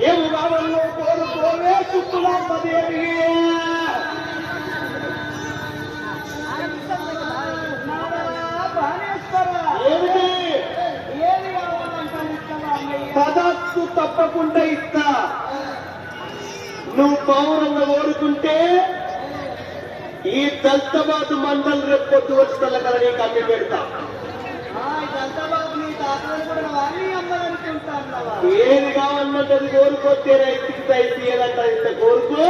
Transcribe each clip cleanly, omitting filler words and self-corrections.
ఏమి భావంలో కోరుకోవే చుట్టులాంపదేవి ఏమిటి ఏమి పదస్తు తప్పకుండా ఇస్తా. నువ్వు పౌరంగా కోరుకుంటే ఈ దళితాబాద్ మండలం రేపు పొద్దు వచ్చి తల్లకల నీకు అమ్మి పెడతా. ఏది కావాలంటే అది కోరుకోతే రైతు ఏదంటే ఇంత కోరుకో.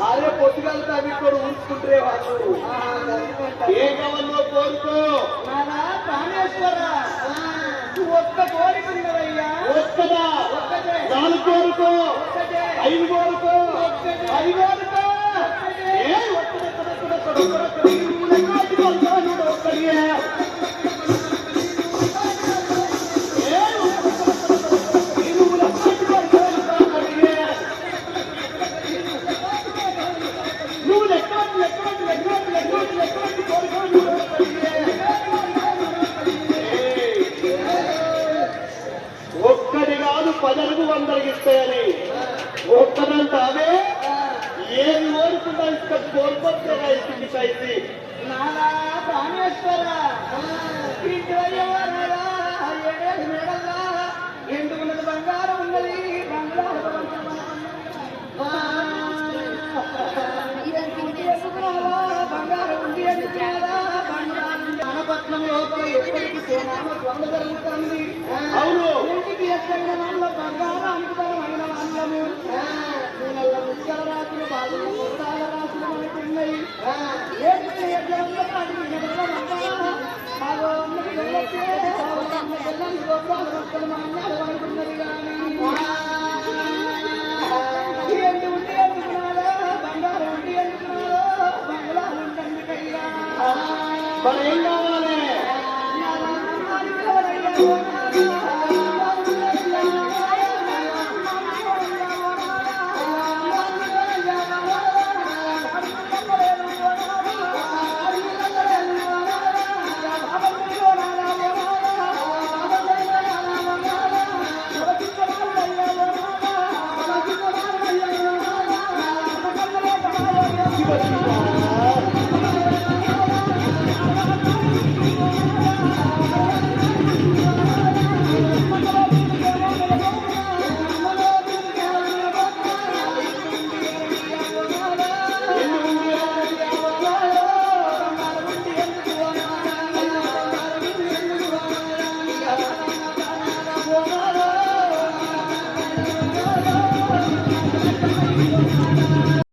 అరే పొద్దుగలతో అవి కూడా ఉంచుకుంటే వాళ్ళు ఏ కావాలో కోరుకో. ఒక్క కోరిక ఉన్నదయ్యా. ఒక్కదా? 4 కోరుకో, 5 కోరుకో, 10 కోరుకో. ఒక్కడి కాదు 10 వందలకి ఇస్తాయని ఒక్కదంటే అవే ఏది కోరుకుంటా ఇస్తా. కోరుకొస్తే ఇస్తుంది సైతి నాలా ప్రాణేశ్వర ఇంటి మేడల్లా ఎందుకున్నది బంగారం ఉన్నది. బంగారం ఉంది అనపట్నం లోపల ఎప్పటికీ ద్వంద్వ జరుగుతుంది. అవును, ఇంటికి ఎక్కడిన వాళ్ళ బంగారానికి బలమైన వాళ్ళము ముత్యాల రాసులు బాగున్న ముత్తాల రాసులు మనకున్నాయి. అనుకున్నది కానీ ఏంటి ఉంటే అనుకున్నారా బంగారం ఉంటే అనుకున్నారో బంగారం ఉంటుంది కయ్యా. మరి ఏం కావాలి? Thank you.